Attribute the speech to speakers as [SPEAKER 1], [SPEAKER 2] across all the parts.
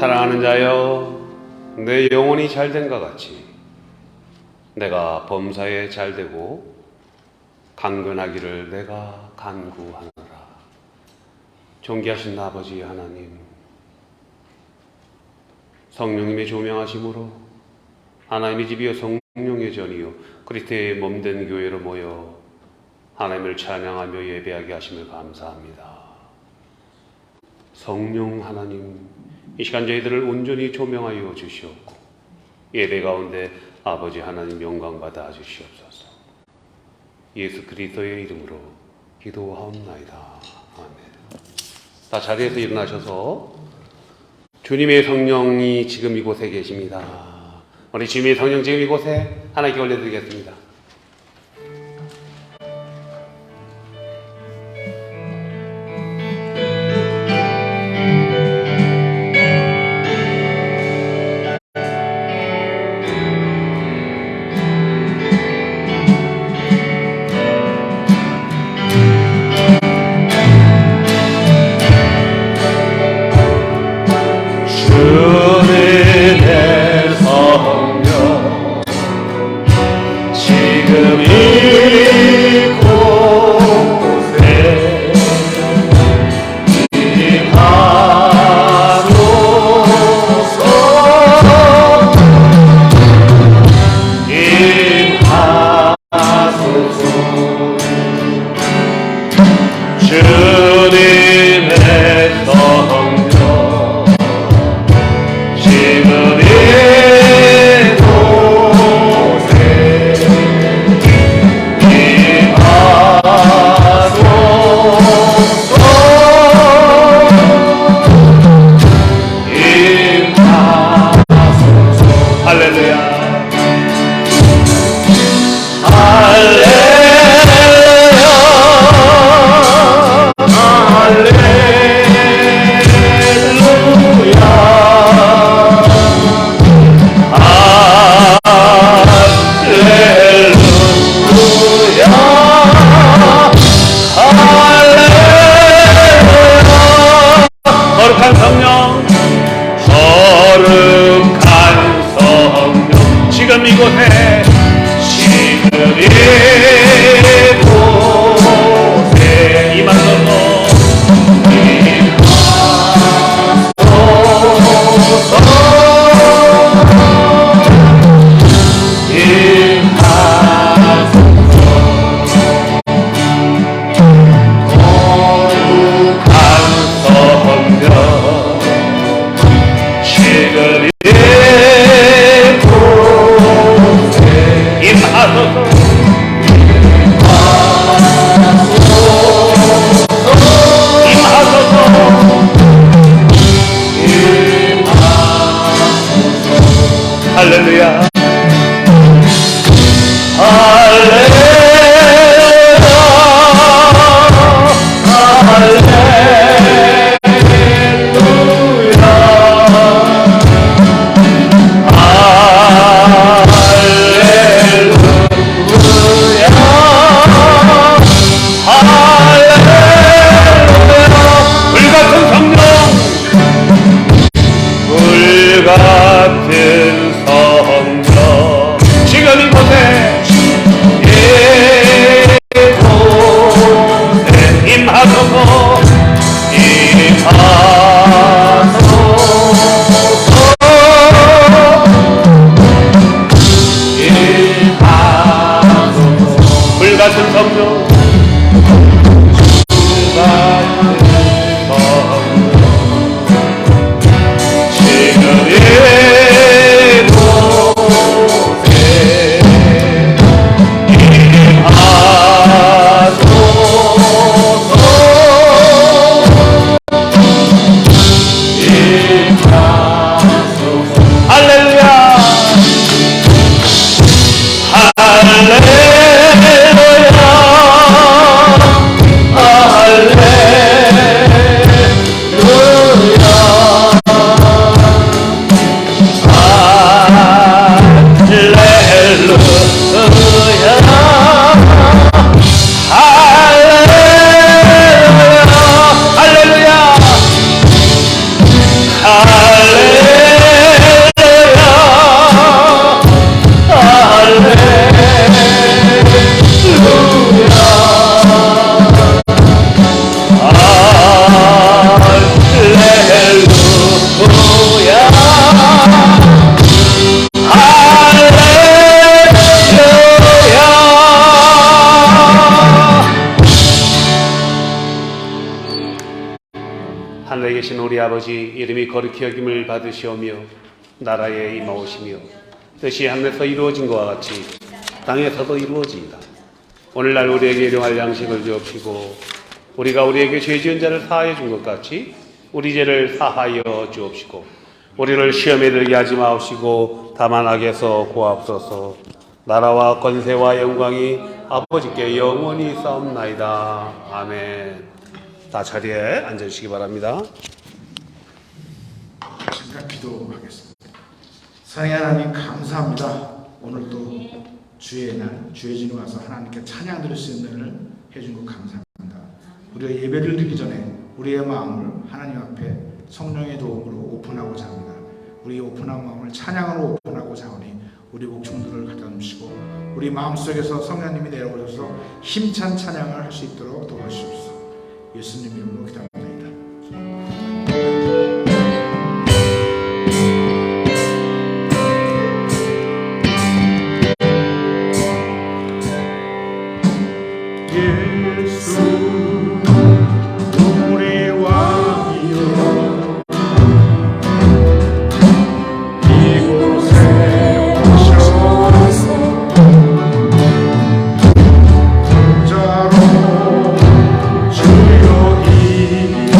[SPEAKER 1] 사랑하는 자여, 내 영혼이 잘된과 같이 내가 범사에 잘되고 강건하기를 내가 간구하노라. 존귀하신 아버지 하나님, 성령님의 조명하심으로 하나님의 집이요 성령의 전이요 그리스도의 몸된 교회로 모여 하나님을 찬양하며 예배하게 하심을 감사합니다. 성령 하나님, 이 시간 저희들을 온전히 조명하여 주시옵고 예배 가운데 아버지 하나님 영광 받아 주시옵소서. 예수 그리스도의 이름으로 기도하옵나이다. 아멘. 다 자리에서 일어나셔서 주님의 성령이 지금 이곳에 계십니다. 우리 주님의 성령 지금 이곳에 하나님께 올려드리겠습니다.
[SPEAKER 2] 주님의 성령
[SPEAKER 1] 하늘에 계신 우리 아버지 이름이 거룩히 여김을 받으시오며 나라에 임하오시며 뜻이 하늘에서 이루어진 것과 같이 땅에서도 이루어지이다. 오늘날 우리에게 일용할 양식을 주옵시고 우리가 우리에게 죄 지은 자를 사하여 준 것 같이 우리 죄를 사하여 주옵시고 우리를 시험에 들게 하지 마옵시고 다만 악에서 구하옵소서. 나라와 권세와 영광이 아버지께 영원히 싸움나이다. 아멘. 다 자리에 앉으시기 바랍니다.
[SPEAKER 2] 잠깐 기도하겠습니다. 사랑의 하나님 감사합니다. 오늘도 주의 날, 주의 진에 와서 하나님께 찬양 드릴 수 있는 날을 해준 것 감사합니다. 우리가 예배를 드리기 전에 우리의 마음을 하나님 앞에 성령의 도움으로 오픈하고자 합니다. 우리 오픈한 마음을 찬양으로 오픈하고자 하니 우리 목청들을 갖다 주시고 우리 마음속에서 성령님이 내려오셔서 힘찬 찬양을 할 수 있도록 도와주시옵소서. 예수님 이름으로 기도합니다.
[SPEAKER 3] 주여 이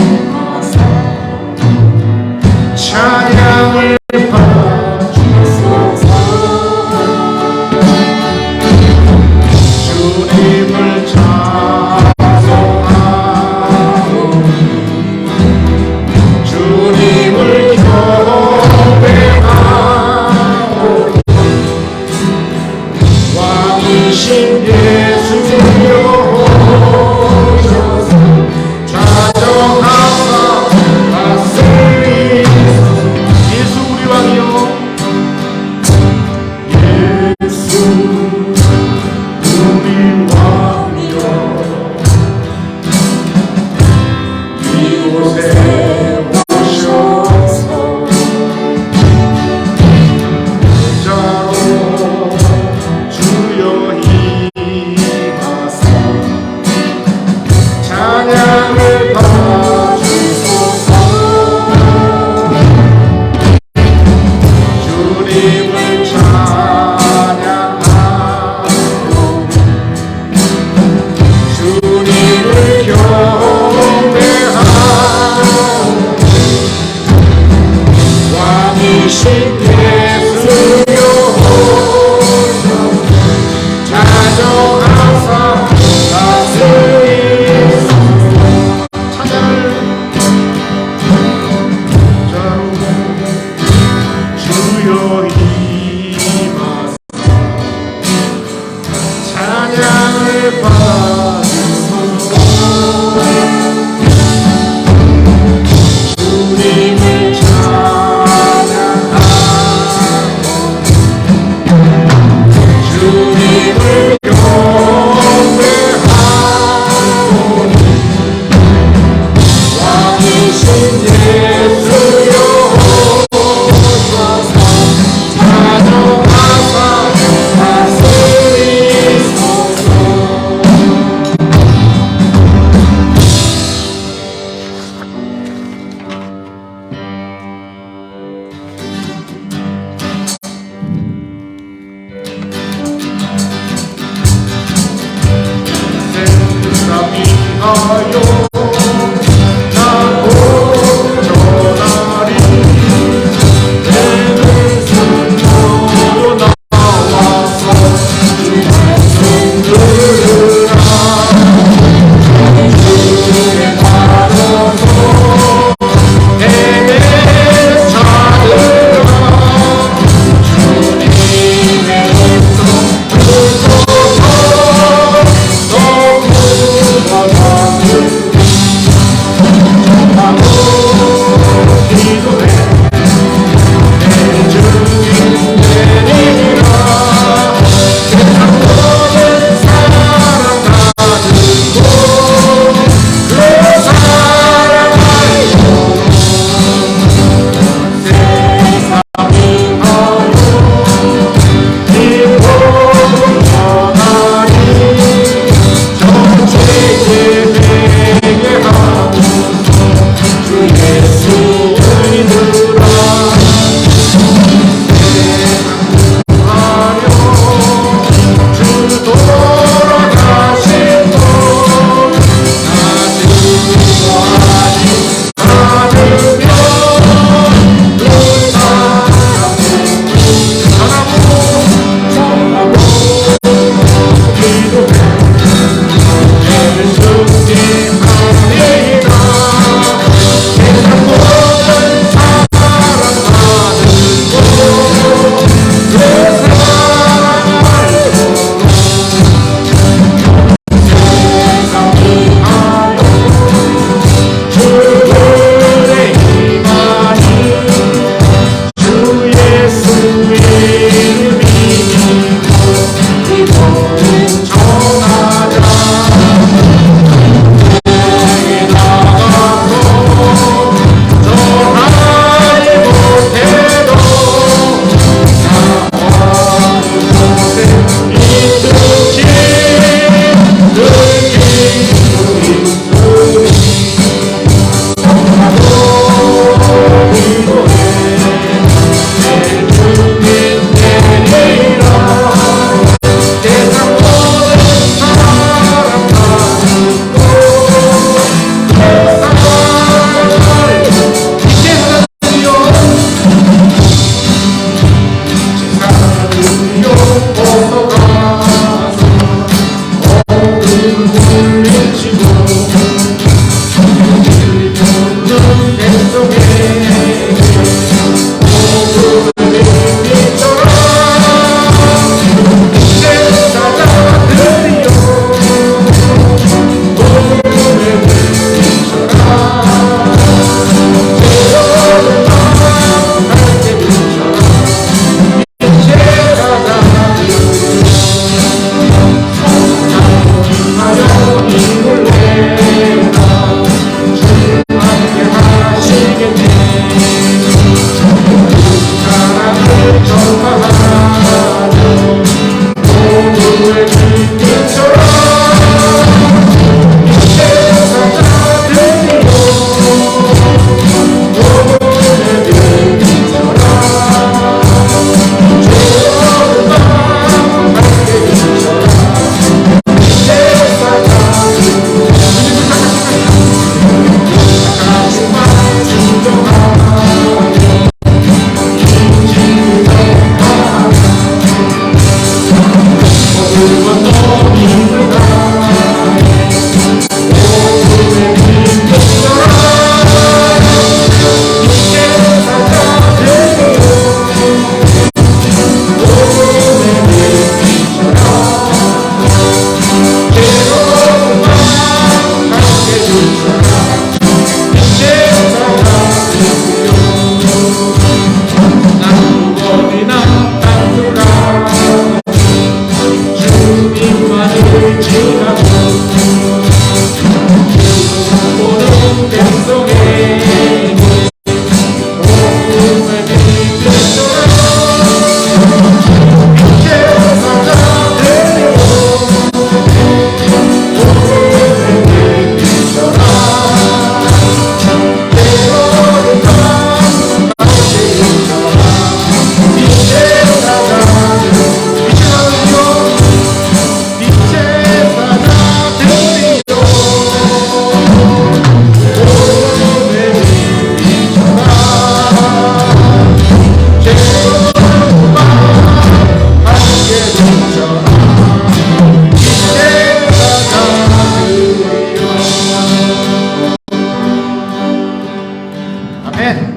[SPEAKER 2] 아멘.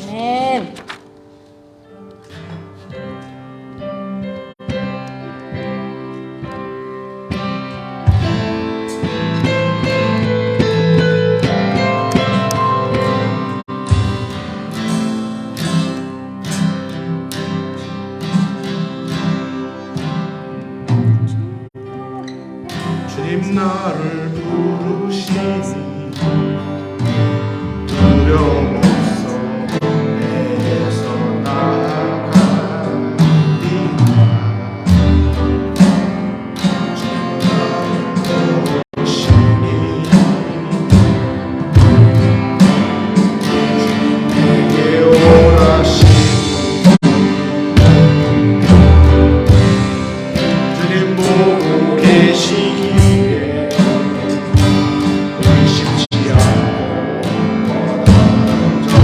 [SPEAKER 3] 아멘.
[SPEAKER 2] 주님 나를 부르시니 두려움 없어 내서 나아가리라. 주님 나를 부르시니 주님 내게 오라시니 주님 보고 계시기에 의심치 않고 먼저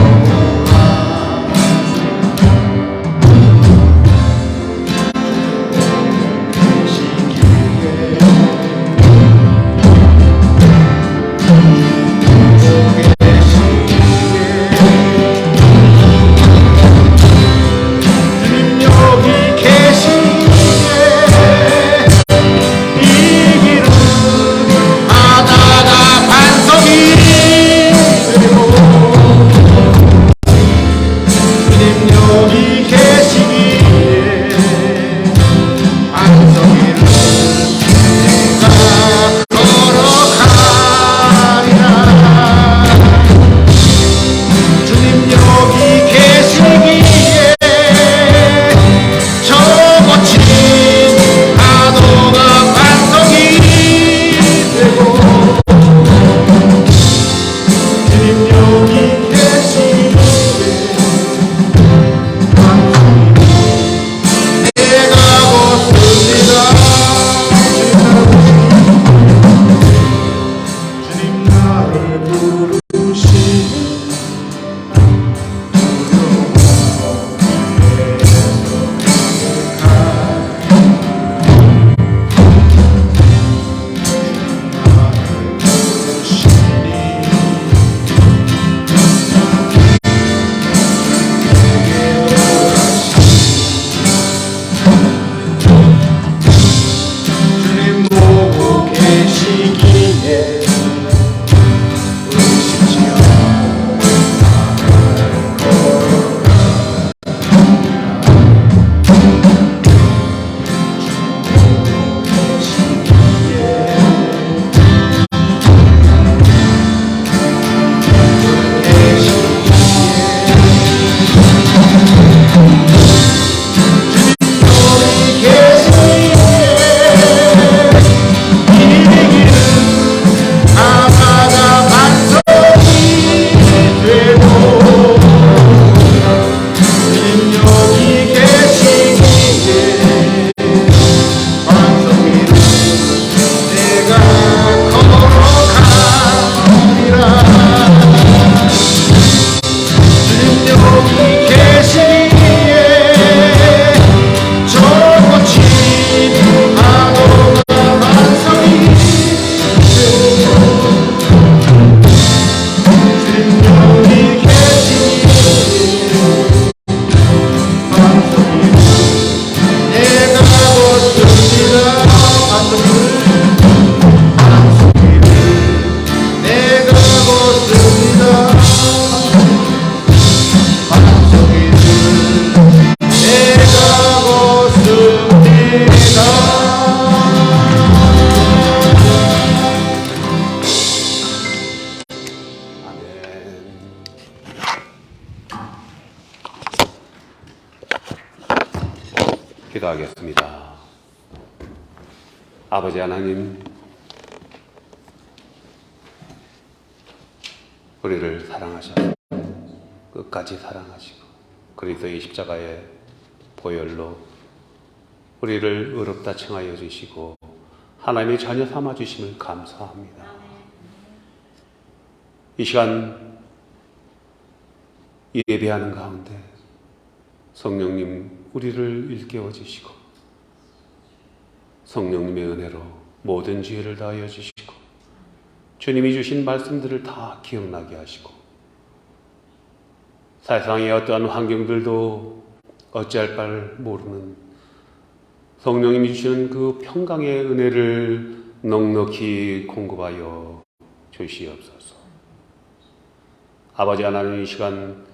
[SPEAKER 2] 주님 여기 계시기에 이 길은 바다가 반석이 되고 주님 여기 계시기에 반석이를 내가 걸어가리라. 주님 여기 계시기에 저 거친 파도가 반석이 되고 주님 여기 계시기에 반석이 내가 걷습니다. 주님 나를 부르시니 주님 보고 계시기에 의심치 않고 바다가 반석이 되고 주님 여기 계시기에 반석 위를 내가 걸어가리라. 주님 여기 계시기에 저 거친 파도가 반석이 되고 주님 여기 계시기에 반석 위를 내가 걷습니다. 반석 위를 내가 걷습니다. 반석 위를 내가 걷습니다.
[SPEAKER 1] 기도하겠습니다. 아버지 하나님, 우리를 사랑하셔서 끝까지 사랑하시고 그리스도의 십자가의 보혈로 우리를 의롭다 칭하여 주시고 하나님의 자녀 삼아 주심을 감사합니다. 이 시간 예배하는 가운데 성령님 우리를 일깨워 주시고 성령님의 은혜로 모든 지혜를 다하여 주시고 주님이 주신 말씀들을 다 기억나게 하시고 세상의 어떠한 환경들도 어찌할 바를 모르는 성령님이 주시는 그 평강의 은혜를 넉넉히 공급하여 주시옵소서. 아버지 하나님, 이 시간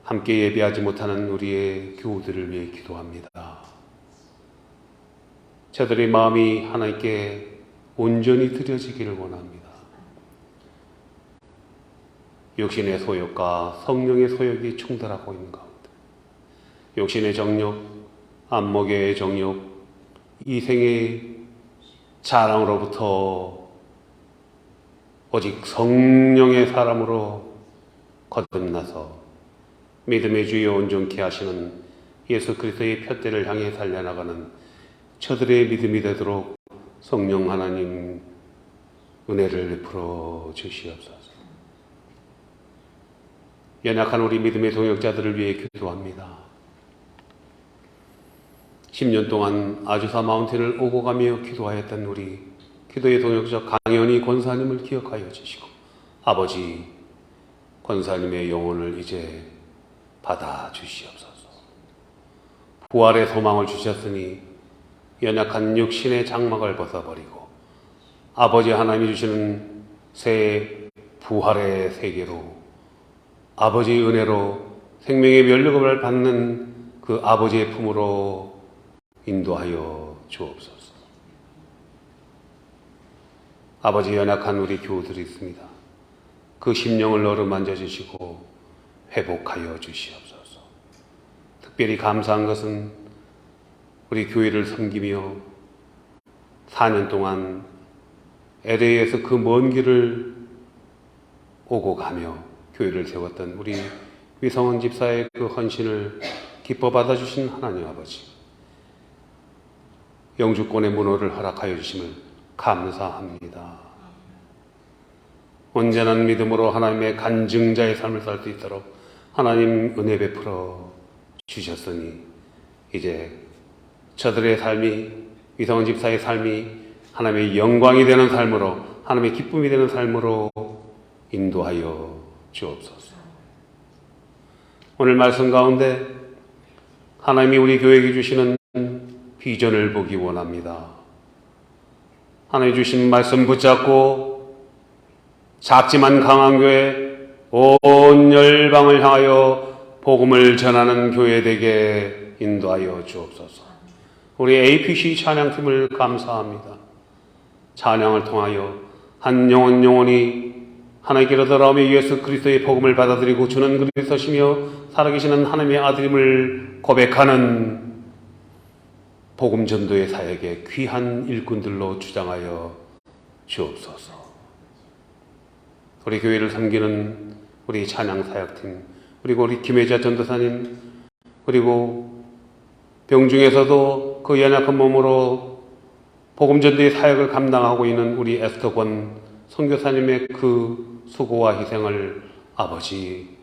[SPEAKER 1] 함께 예배하지 못하는 우리의 교우들을 위해 기도합니다. 저들의 마음이 하나님께 온전히 드려지기를 원합니다. 육신의 소욕과 성령의 소욕이 충돌하고 있는 가운데 육신의 정욕, 안목의 정욕, 이생의 자랑으로부터 오직 성령의 사람으로 거듭나서 믿음의 주여 온전케 하시는 예수 그리스도의 푯대를 향해 달려나가는 저들의 믿음이 되도록 성령 하나님 은혜를 베풀어 주시옵소서. 연약한 우리 믿음의 동역자들을 위해 기도합니다. 10년 동안 아주사 마운틴을 오고 가며 기도하였던 우리 기도의 동역자 강연희 권사님을 기억하여 주시고, 아버지 권사님의 영혼을 이제 받아 주시옵소서. 부활의 소망을 주셨으니 연약한 육신의 장막을 벗어버리고 아버지 하나님이 주시는 새 부활의 세계로, 아버지의 은혜로 생명의 면류관을 받는 그 아버지의 품으로 인도하여 주옵소서. 아버지, 연약한 우리 교우들이 있습니다. 그 심령을 어루만져 주시고 회복하여 주시옵소서. 특별히 감사한 것은 우리 교회를 섬기며 4년 동안 LA에서 그 먼 길을 오고 가며 교회를 세웠던 우리 위성원 집사의 그 헌신을 기뻐 받아주신 하나님 아버지, 영주권의 문호를 허락하여 주심을 감사합니다. 온전한 믿음으로 하나님의 간증자의 삶을 살 수 있도록 하나님 은혜 베풀어 주셨으니 이제 저들의 삶이, 위성원 집사의 삶이 하나님의 영광이 되는 삶으로, 하나님의 기쁨이 되는 삶으로 인도하여 주옵소서. 오늘 말씀 가운데 하나님이 우리 교회에게 주시는 비전을 보기 원합니다. 하나님 주신 말씀 붙잡고 작지만 강한 교회, 온 열방을 향하여 복음을 전하는 교회 되게 인도하여 주옵소서. 우리 APC 찬양팀을 감사합니다. 찬양을 통하여 한 영혼 영혼이 하나님께로 돌아오며 예수 그리스도의 복음을 받아들이고 주는 그리스도시며 살아계시는 하나님의 아들임을 고백하는 복음 전도의 사역에 귀한 일꾼들로 주장하여 주옵소서. 우리 교회를 섬기는 우리 찬양 사역팀, 그리고 우리 김혜자 전도사님, 그리고 병중에서도 그 연약한 몸으로 복음 전도의 사역을 감당하고 있는 우리 에스터권 선교사님의 그 수고와 희생을 아버지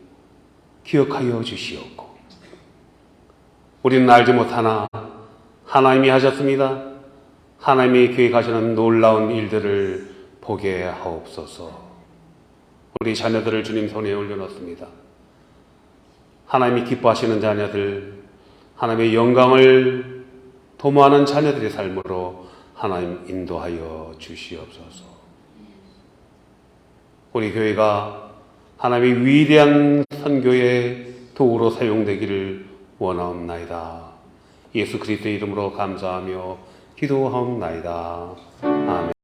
[SPEAKER 1] 기억하여 주시옵고, 우리는 알지 못하나 하나님이 하셨습니다. 하나님이 계획하시는 놀라운 일들을 보게 하옵소서. 우리 자녀들을 주님 손에 올려놓습니다. 하나님이 기뻐하시는 자녀들, 하나님의 영광을 도모하는 자녀들의 삶으로 하나님 인도하여 주시옵소서. 우리 교회가 하나님의 위대한 선교의 도구로 사용되기를 원하옵나이다. 예수 그리스도의 이름으로 감사하며 기도하옵나이다. 아멘.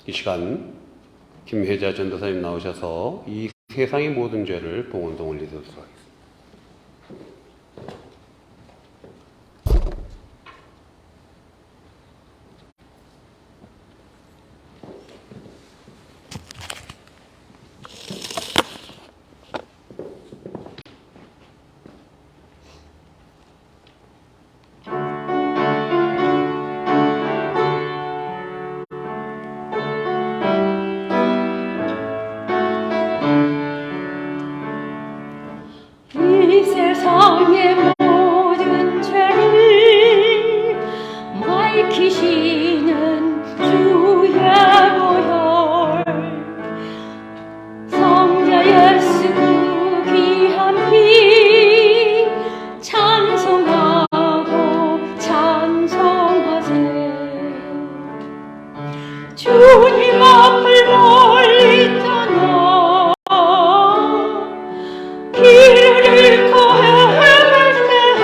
[SPEAKER 1] 이 시간 김혜자 전도사님 나오셔서 이 세상의 모든 죄를 봉헌동 올리도록 하겠습니다.
[SPEAKER 3] 이 세상의 모든 죄를 밝히시는 주의 보혈, 성자 예수 그 귀한 피 찬송하고 찬송하세. 주님 앞을 멀리 떠나 길을 잃고 헤맬 때에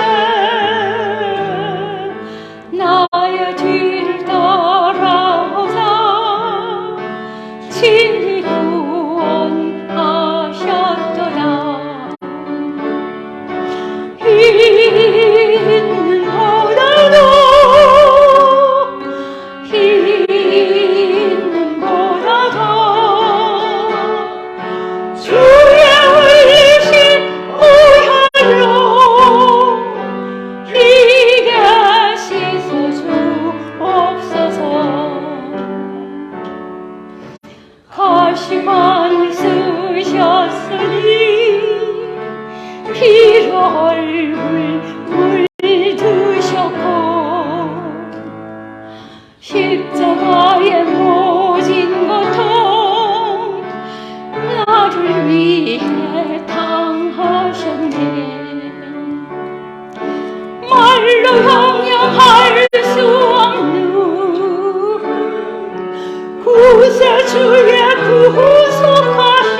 [SPEAKER 3] 나의 뒤를 따라오사 친히 구원하셨도다. 있는 보다도 있는 보다도 주의 흘리신 보혈로 이게 씻어주옵소서. 가시관 쓰셨으니 피로 얼굴 물드셨고 십자가의 모진 고통 나를 위해 당하셨네. 말로 형용할 수 없는 구세주의 구속하심,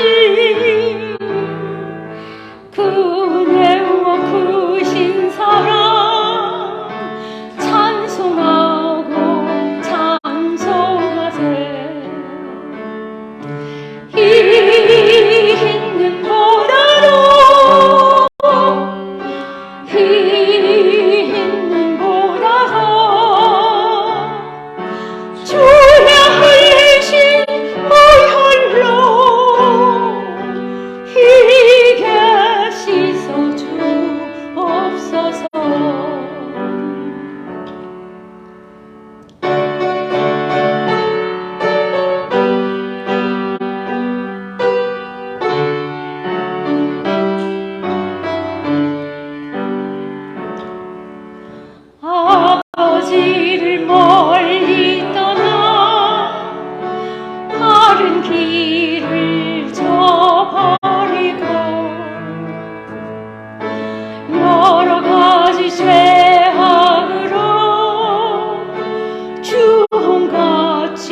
[SPEAKER 3] 그 은혜와 크신 사랑 찬송하고 찬송하세. 있는 보다도 있는 보다도 주의 흘리신 보혈로 이게 씻어주옵소서. 아버지를 멀리 떠나 다른 길을 저버리고 여러 가지 죄악으로 주홍같이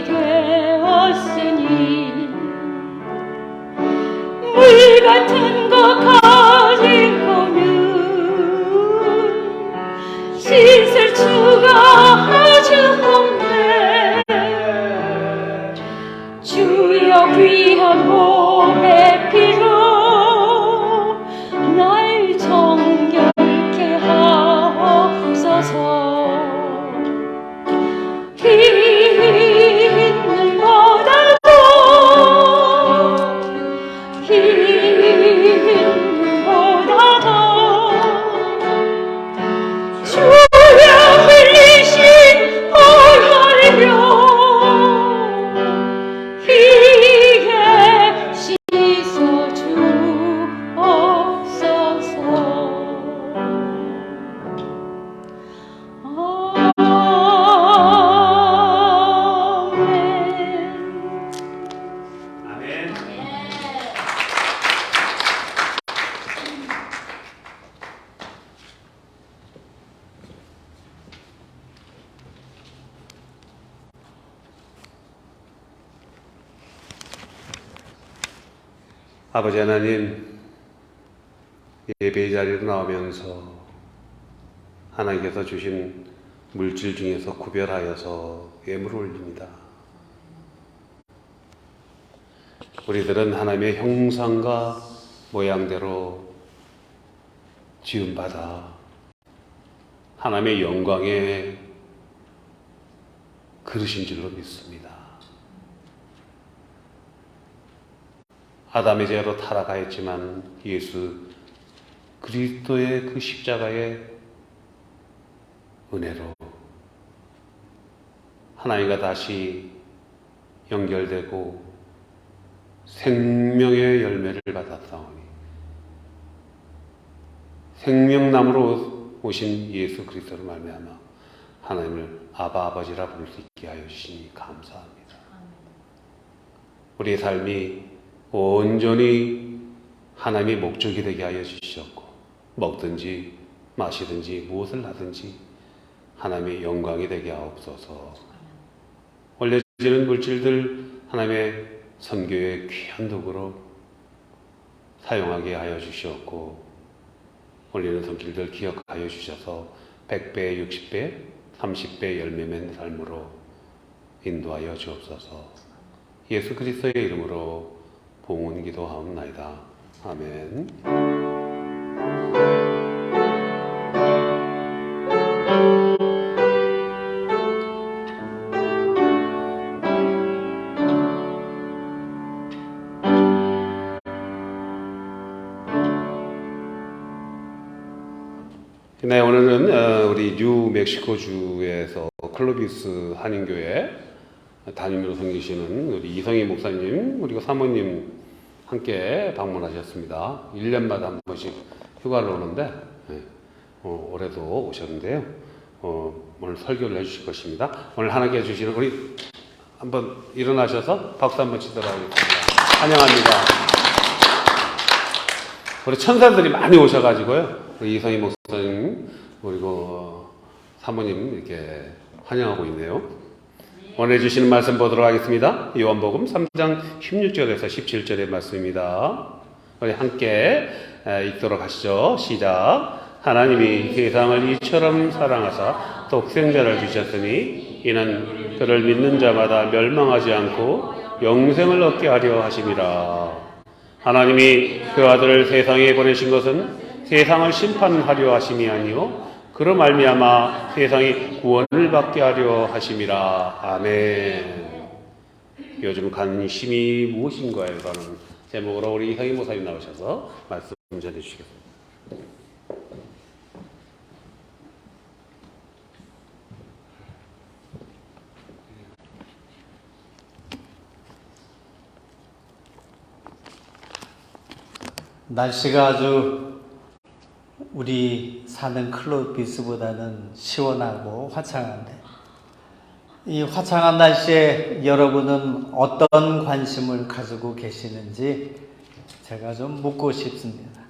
[SPEAKER 3] 되었으니 물 같은 것 가지고는 씻을 수가 아주 없네. 주여 귀한 몸의 피로 날 정결케 하옵소서. 있는 보다도 있는 보다도 주의 흘리신 보혈로 이게 씻어주옵소서. 아멘.
[SPEAKER 1] 아버지 하나님, 예배의 자리로 나오면서 하나님께서 주신 물질 중에서 구별하여서 예물을 올립니다. 우리들은 하나님의 형상과 모양대로 지음받아 하나님의 영광의 그릇인 줄로 믿습니다. 아담의 죄로 타락하였지만 예수 그리스도의 그 십자가의 은혜로 하나님과 다시 연결되고 생명의 열매를 받았사오니 생명나무로 오신 예수 그리스도로 말미암아 하나님을 아바 아버지라 부를 수 있게 하여 주시니 감사합니다. 우리의 삶이 온전히 하나님의 목적이 되게 하여 주셨고, 먹든지 마시든지 무엇을 하든지 하나님의 영광이 되게 하옵소서. 올려지는 물질들 하나님의 선교의 귀한 도구로 사용하게 하여 주시었고, 올리는 손길들 기억하여 주셔서 100배, 60배, 30배 열매맺는 삶으로 인도하여 주옵소서. 예수 그리스도의 이름으로 봉헌 기도하옵나이다. 아멘. 네, 오늘은 우리 뉴멕시코주에서 클로비스 한인교회 담임으로 섬기시는 우리 이성희 목사님 그리고 사모님 함께 방문하셨습니다. 1년마다 한 번씩 휴가를 오는데 올해도 오셨는데요. 오늘 설교를 해주실 것입니다. 오늘 하나님께 해주시는 우리 한번 일어나셔서 박수 한번 치도록 하겠습니다. 환영합니다. 우리 천사들이 많이 오셔가지고요. 이성희 목사님 그리고 사모님 이렇게 환영하고 있네요. 오늘 해주시는 말씀 보도록 하겠습니다. 요한복음 3장 16절에서 17절의 말씀입니다. 우리 함께 읽도록 하시죠. 시작. 하나님이 세상을 이처럼 사랑하사 독생자를 주셨으니 이는 그를 믿는 자마다 멸망하지 않고 영생을 얻게 하려 하심이라. 하나님이 그 아들을 세상에 보내신 것은 세상을 심판하려 하심이 아니요 그로 말미암아 세상이 구원을 받게 하려 하심이라. 아멘. 요즘 관심이 무엇인가요? 라는 제목으로 우리 이성희 목사님 나오셔서 말씀 전해 주시겠습니다.
[SPEAKER 4] 날씨가 아주 우리 사는 클로비스보다는 시원하고 화창한데, 이 화창한 날씨에 여러분은 어떤 관심을 가지고 계시는지 제가 좀 묻고 싶습니다.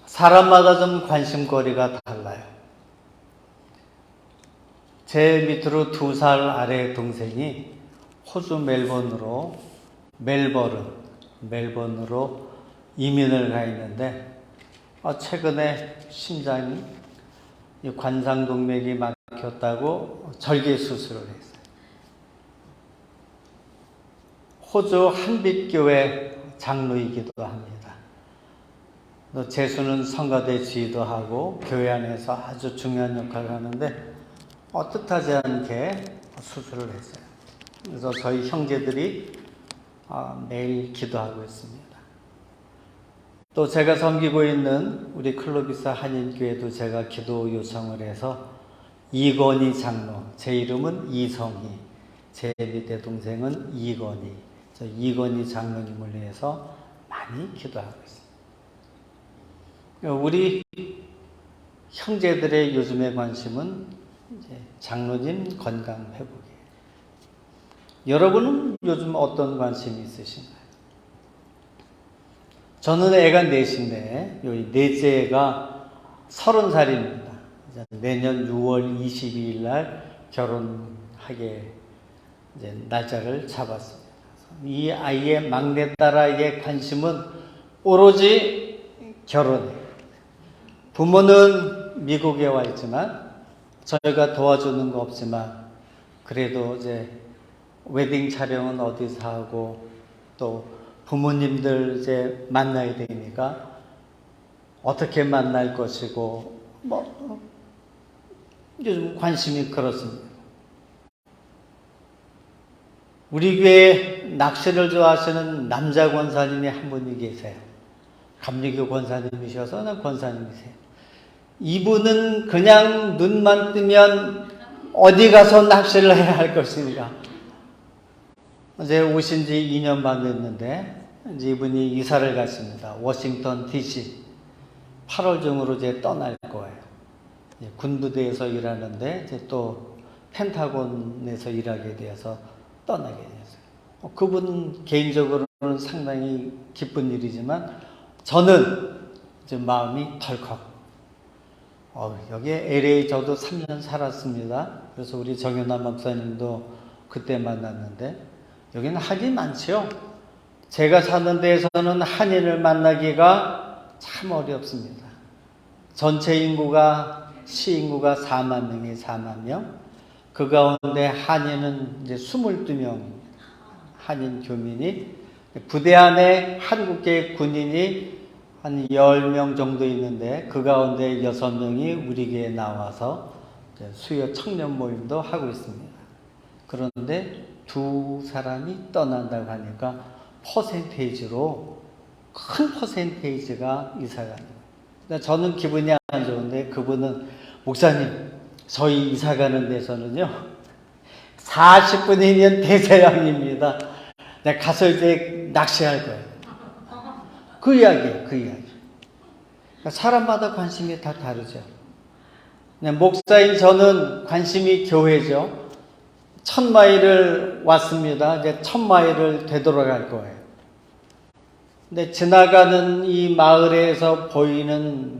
[SPEAKER 4] 사람마다 좀 관심거리가 달라요. 제 밑으로 2살 아래 동생이 호주 멜버른으로 이민을 가 있는데, 최근에 심장이 관상동맥이 막혔다고 절개 수술을 했어요. 호주 한빛교회 장로이기도 합니다. 또 재수는 성가대 지휘도 하고 교회 안에서 아주 중요한 역할을 하는데 뜻하지 않게 수술을 했어요. 그래서 저희 형제들이 매일 기도하고 있습니다. 또 제가 섬기고 있는 우리 클로비스 한인교회도 제가 기도 요청을 해서 이건희 장로, 제 이름은 이성희, 제 밑에 동생은 이건희, 저 이건희 장로님을 위해서 많이 기도하고 있습니다. 우리 형제들의 요즘의 관심은 이제 장로님 건강 회복이에요. 여러분은 요즘 어떤 관심이 있으신가요? 저는 애가 넷인데 여기 넷째가 30살입니다. 내년 6월 22일 날 결혼하게 이제 날짜를 잡았습니다. 이 아이의 막내딸아이의 관심은 오로지 결혼이에요. 부모는 미국에 와 있지만 저희가 도와주는 거 없지만 그래도 이제 웨딩 촬영은 어디서 하고 또 부모님들 이제 만나야 되니까 어떻게 만날 것이고 요즘 관심이 그렇습니다. 우리 교회에 낚시를 좋아하시는 남자 권사님이 한 분이 계세요. 감리교 권사님이셔서 권사님이세요. 이분은 그냥 눈만 뜨면 어디 가서 낚시를 해야 할 것인가. 이제 오신 지 2년 반 됐는데 이제 이분이 이사를 갔습니다. 워싱턴 DC. 8월 중으로 이제 떠날 거예요. 군부대에서 일하는데 이제 또 펜타곤에서 일하게 되어서 떠나게 됐어요. 그분 개인적으로는 상당히 기쁜 일이지만 저는 이제 마음이 덜컥. 여기 LA 저도 3년 살았습니다. 그래서 우리 정연아 목사님도 그때 만났는데 여기는 한이 많죠. 제가 사는 데에서는 한인을 만나기가 참 어렵습니다. 전체 인구가 시인구가 4만 명이 4만 명. 그 가운데 한인은 이제 22명입니다. 한인 교민이 부대 안에 한국계 군인이 한 10명 정도 있는데 그 가운데 6명이 우리에게 나와서 수요 청년 모임도 하고 있습니다. 그런데 두 사람이 떠난다고 하니까 퍼센테이지로 큰 퍼센테이지가 이사가 됩니다. 저는 기분이 안 좋은데 그분은 목사님 저희 이사가는 데서는요 40분이면 대서양입니다. 내가 가서 이제 낚시할 거예요. 그 이야기예요. 그 이야기. 그러니까 사람마다 관심이 다 다르죠. 목사인 저는 관심이 교회죠. 1000마일을 왔습니다. 이제 1000마일을 되돌아갈 거예요. 근데 지나가는 이 마을에서 보이는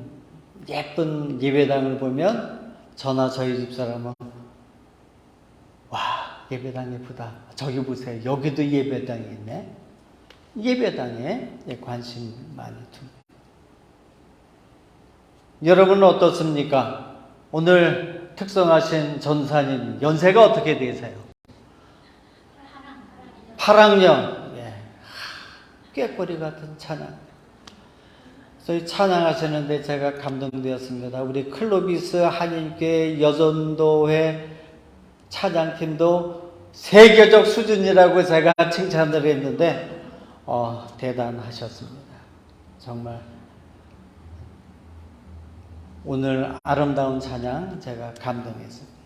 [SPEAKER 4] 예쁜 예배당을 보면 저나 저희 집사람은 와 예배당 예쁘다. 저기 보세요. 여기도 예배당이 있네. 예배당에 관심 많이 둡니다. 여러분은 어떻습니까? 오늘 특성하신 전사님 연세가 어떻게 되세요? 8학년. 예. 꾀꼬리 같은 찬양. 그래서 찬양하시는데 제가 감동되었습니다. 우리 클로비스 한인교회 여전도회 찬양팀도 세계적 수준이라고 제가 칭찬을 했는데 대단하셨습니다. 정말 오늘 아름다운 찬양 제가 감동했습니다.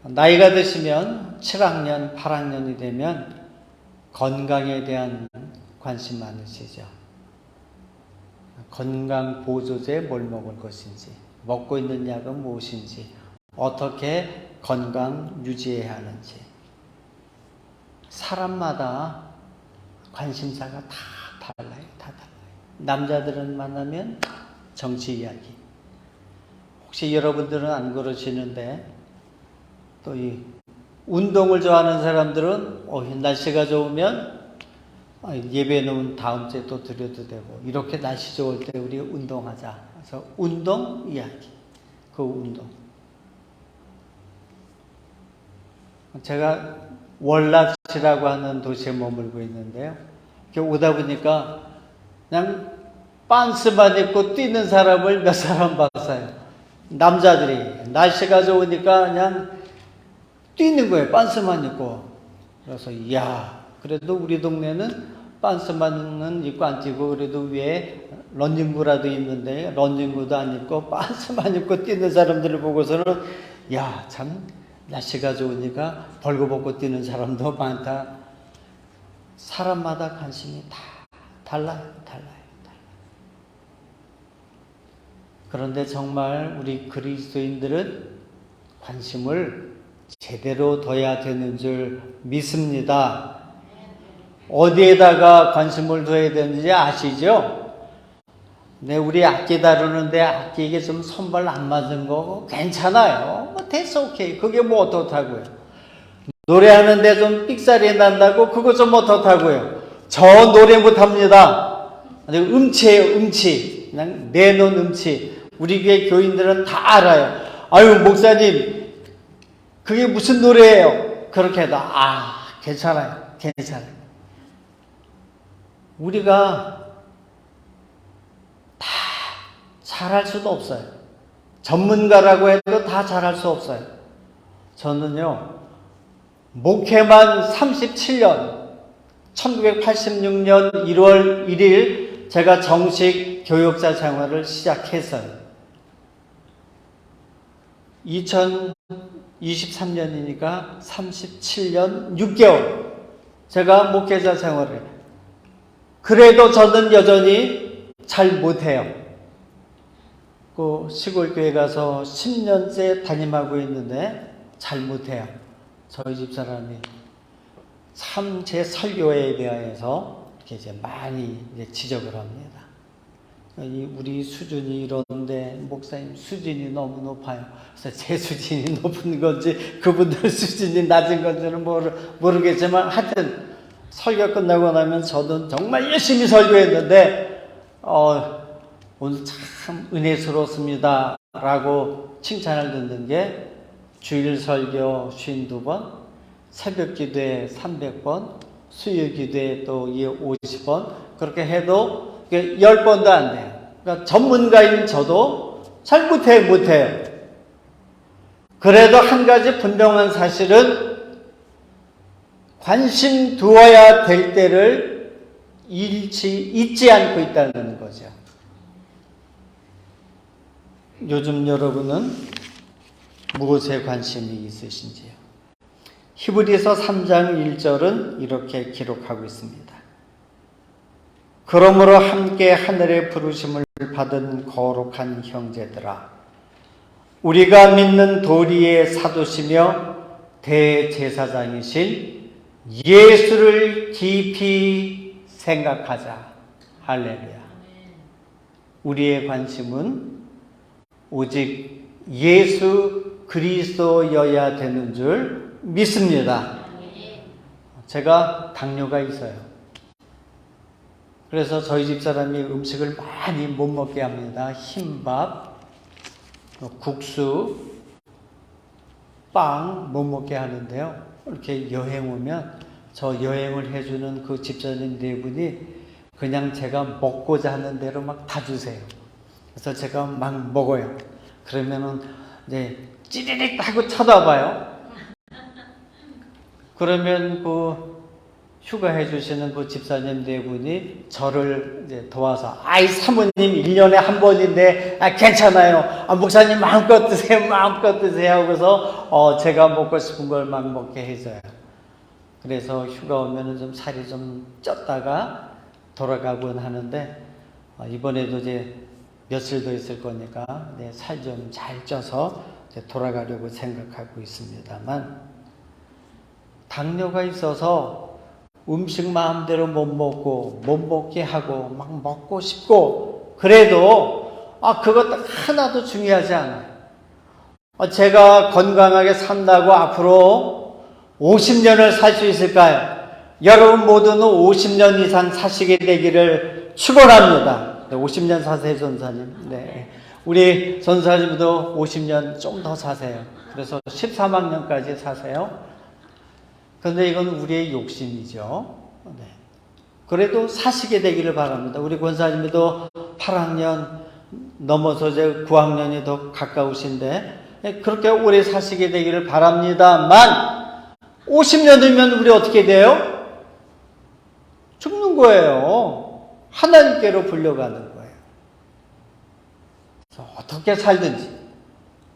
[SPEAKER 4] 나이가 드시면 7학년, 8학년이 되면 건강에 대한 관심 많으시죠. 건강 보조제 뭘 먹을 것인지, 먹고 있는 약은 무엇인지, 어떻게 건강 유지해야 하는지. 사람마다 관심사가 다 달라요. 다 달라요. 남자들은 만나면 정치 이야기. 혹시 여러분들은 안 그러시는데 또 이 운동을 좋아하는 사람들은 날씨가 좋으면 예배는 다음 주에 또 드려도 되고 이렇게 날씨 좋을 때 우리 운동하자. 그래서 운동 이야기. 그 운동. 제가 월납시라고 하는 도시에 머물고 있는데요. 이렇게 오다 보니까 그냥 빤스만 입고 뛰는 사람을 몇 사람 봤어요. 남자들이 날씨가 좋으니까 그냥 뛰는 거예요. 빤스만 입고. 그래서 이야 그래도 우리 동네는 빤스만은 입고 안 뛰고 그래도 위에 런닝구라도 있는데 런닝구도 안 입고 빤스만 입고 뛰는 사람들을 보고서는 야 참 날씨가 좋으니까 벌거벗고 뛰는 사람도 많다. 사람마다 관심이 다 달라요. 그런데 정말 우리 그리스도인들은 관심을 제대로 둬야 되는 줄 믿습니다. 어디에다가 관심을 둬야 되는지 아시죠? 네, 우리 악기 다루는데 악기 이게 좀 손발 안 맞은 거 괜찮아요. 됐어, 오케이. 그게 뭐 어떻다고요. 노래하는데 좀 삑사리 난다고 그거 좀 어떻다고요. 저 노래 못합니다. 음치예요, 음치. 그냥 내놓은 음치. 우리 교회 교인들은 다 알아요. 아유, 목사님, 그게 무슨 노래예요? 그렇게 해도, 괜찮아요. 우리가 다 잘할 수도 없어요. 전문가라고 해도 다 잘할 수 없어요. 저는요, 목회만 37년, 1986년 1월 1일 제가 정식 교역자 생활을 시작했어요. 2023년이니까 37년 6개월 제가 목회자 생활을 해요. 그래도 저는 여전히 잘 못해요. 그 시골 교회 가서 10년째 담임하고 있는데 잘 못해요. 저희 집사람이 참 제 설교에 대해서 이렇게 이제 많이 이제 지적을 합니다. 우리 수준이 이런데 목사님 수준이 너무 높아요. 그래서 제 수준이 높은 건지 그분들 수준이 낮은 건지는 모르겠지만 하여튼 설교 끝나고 나면 저는 정말 열심히 설교했는데 오늘 참 은혜스럽습니다 라고 칭찬을 듣는 게 주일 설교 52번, 새벽 기도에 300번, 수요 기도에 또 50번 그렇게 해도 10번도 안 돼요. 그러니까 전문가인 저도 잘 못해요. 그래도 한 가지 분명한 사실은 관심 두어야 될 때를 잊지 않고 있다는 거죠. 요즘 여러분은 무엇에 관심이 있으신지요? 히브리서 3장 1절은 이렇게 기록하고 있습니다. 그러므로 함께 하늘의 부르심을 받은 거룩한 형제들아, 우리가 믿는 도리의 사도시며 대제사장이신 예수를 깊이 생각하자. 할렐루야. 우리의 관심은 오직 예수 그리스도여야 되는 줄 믿습니다. 제가 당뇨가 있어요. 그래서 저희 집사람이 음식을 많이 못 먹게 합니다. 흰밥, 국수, 빵 못 먹게 하는데요. 이렇게 여행 오면 저 여행을 해주는 그 집사님 네 분이 그냥 제가 먹고자 하는 대로 막 다 주세요. 그래서 제가 막 먹어요. 그러면은 이제 찌리릭 하고 쳐다봐요. 그러면 그 휴가해 주시는 그 집사님 네 분이 저를 이제 도와서 사모님 1년에 한 번인데 괜찮아요. 목사님 마음껏 드세요. 그래서 제가 먹고 싶은 걸 막 먹게 해줘요. 그래서 휴가 오면은 좀 살이 좀 쪘다가 돌아가곤 하는데 이번에도 이제 며칠 더 있을 거니까 살 좀 잘 쪄서 돌아가려고 생각하고 있습니다만, 당뇨가 있어서 음식 마음대로 못 먹게 하고 막 먹고 싶고 그래도 그것 하나도 중요하지 않아요. 제가 건강하게 산다고 앞으로 50년을 살 수 있을까요? 여러분 모두는 50년 이상 사시게 되기를 축원합니다. 50년 사세요, 전사님. 네. 우리 전사님도 50년 좀 더 사세요. 그래서 13학년까지 사세요. 그런데 이건 우리의 욕심이죠. 네. 그래도 사시게 되기를 바랍니다. 우리 권사님도 8학년 넘어서 이제 9학년이 더 가까우신데 그렇게 오래 사시게 되기를 바랍니다만 50년이면 우리 어떻게 돼요? 죽는 거예요. 하나님께로 불려가는 거예요. 그래서 어떻게 살든지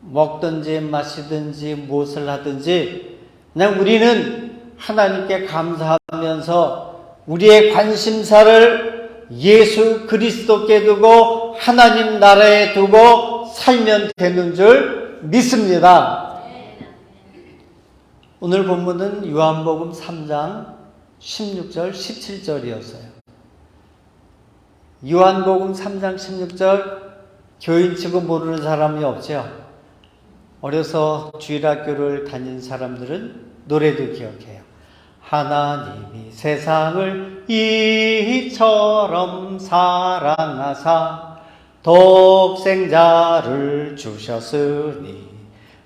[SPEAKER 4] 먹든지 마시든지 무엇을 하든지 그냥 우리는 하나님께 감사하면서 우리의 관심사를 예수 그리스도께 두고 하나님 나라에 두고 살면 되는 줄 믿습니다. 오늘 본문은 요한복음 3장 16절 17절이었어요. 요한복음 3장 16절 교인치고 모르는 사람이 없죠. 어려서 주일학교를 다닌 사람들은 노래도 기억해요. 하나님이 세상을 이처럼 사랑하사 독생자를 주셨으니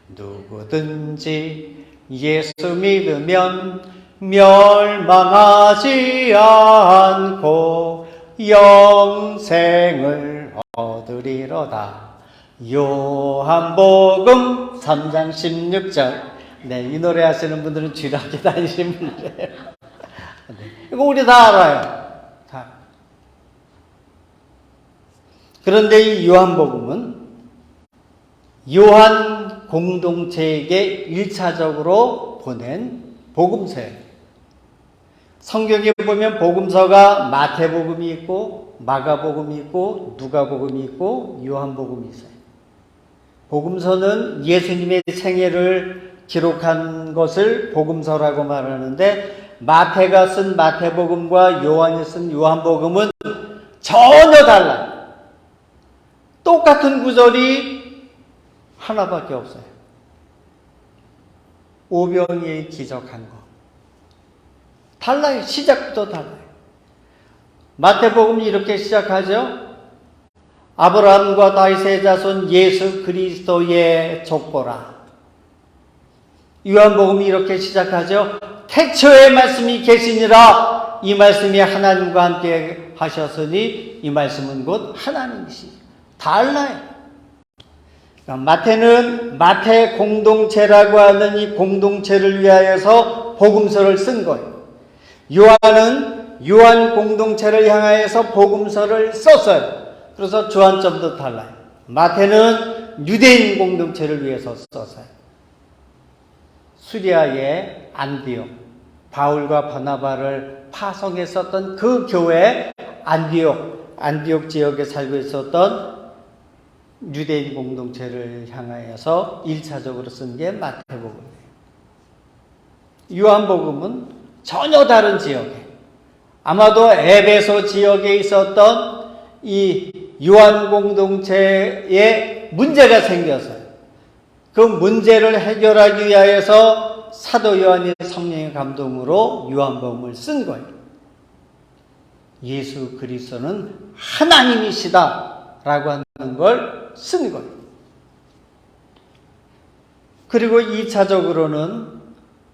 [SPEAKER 4] 누구든지 예수 믿으면 멸망하지 않고 영생을 얻으리로다. 요한복음 3장 16절. 네, 이 노래 하시는 분들은 주일학교 다니시는 분들이에요. 네, 이거 우리 다 알아요. 다. 그런데 이 요한복음은 요한 공동체에게 1차적으로 보낸 복음서예요. 성경에 보면 복음서가 마태복음이 있고 마가복음이 있고 누가복음이 있고 요한복음이 있어요. 복음서는 예수님의 생애를 기록한 것을 복음서라고 말하는데, 마태가 쓴 마태복음과 요한이 쓴 요한복음은 전혀 달라요. 똑같은 구절이 하나밖에 없어요. 오병이의 기적한 거. 달라요. 시작부터 달라요. 마태복음이 이렇게 시작하죠. 아브라함과 다윗의 자손 예수 그리스도의 족보라. 요한복음이 이렇게 시작하죠. 태초에 말씀이 계시니라. 이 말씀이 하나님과 함께 하셨으니 이 말씀은 곧 하나님이시니. 달라요. 마태는 마태 공동체라고 하는 이 공동체를 위하여서 복음서를 쓴 거예요. 요한은 요한 공동체를 향하여서 복음서를 썼어요. 그래서 주안점도 달라요. 마태는 유대인 공동체를 위해서 썼어요. 수리아의 안디옥, 바울과 바나바를 파송했었던 그 교회 안디옥 지역에 살고 있었던 유대인 공동체를 향하여서 1차적으로 쓴 게 마태복음이에요. 요한복음은 전혀 다른 지역에, 아마도 에베소 지역에 있었던 이 요한 공동체에 문제가 생겼어요. 그 문제를 해결하기 위하여서 사도 요한이 성령의 감동으로 요한복음을 쓴 거예요. 예수 그리스도는 하나님이시다라고 하는 걸 쓴 거예요. 그리고 2차적으로는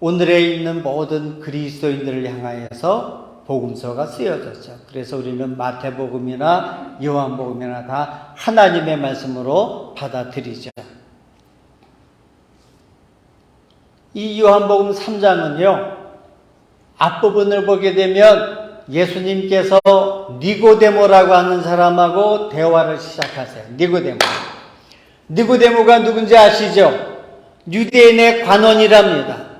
[SPEAKER 4] 오늘에 있는 모든 그리스도인들을 향하여서 복음서가 쓰여졌죠. 그래서 우리는 마태복음이나 요한복음이나 다 하나님의 말씀으로 받아들이죠. 이 요한복음 3장은요, 앞부분을 보게 되면 예수님께서 니고데모라고 하는 사람하고 대화를 시작하세요. 니고데모가 누군지 아시죠? 유대인의 관원이랍니다.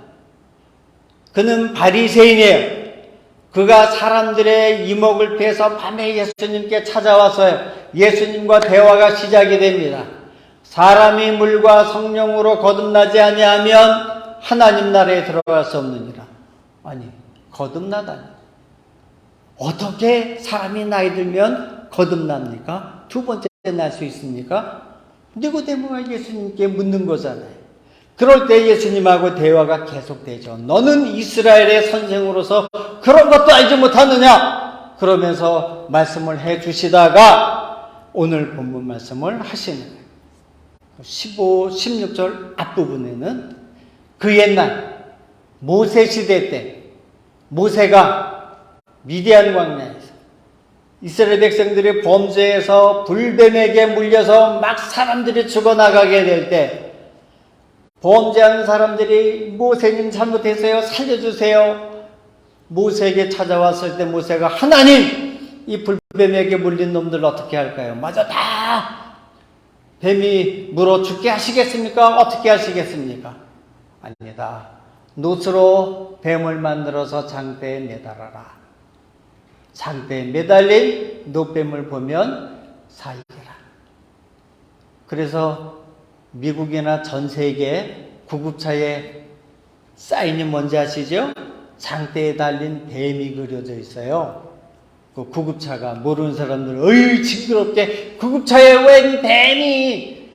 [SPEAKER 4] 그는 바리새인이에요. 그가 사람들의 이목을 피해서 밤에 예수님께 찾아와서요, 예수님과 대화가 시작이 됩니다. 사람이 물과 성령으로 거듭나지 아니하면 하나님 나라에 들어갈 수 없느니라. 아니, 거듭나다니. 어떻게 사람이 나이 들면 거듭납니까? 두 번째 날 수 있습니까? 니고데모가 예수님께 묻는 거잖아요. 그럴 때 예수님하고 대화가 계속되죠. 너는 이스라엘의 선생으로서 그런 것도 알지 못하느냐? 그러면서 말씀을 해 주시다가 오늘 본문 말씀을 하시는 거예요. 15, 16절 앞부분에는 그 옛날 모세 시대 때 모세가 미디안 광야에서 이스라엘 백성들이 범죄해서 불뱀에게 물려서 막 사람들이 죽어나가게 될 때 범죄하는 사람들이 모세님 잘못했어요, 살려주세요. 모세에게 찾아왔을 때 모세가 하나님, 이 불뱀에게 물린 놈들 어떻게 할까요? 맞아, 다 뱀이 물어 죽게 하시겠습니까? 어떻게 하시겠습니까? 아니다. 놋으로 뱀을 만들어서 장대에 매달아라. 장대에 매달린 놋뱀을 보면 살리라. 그래서 미국이나 전 세계 구급차에 사인이 뭔지 아시죠? 장대에 달린 뱀이 그려져 있어요. 그 구급차가 모르는 사람들은 어이 징그럽게 구급차에 웬 뱀이.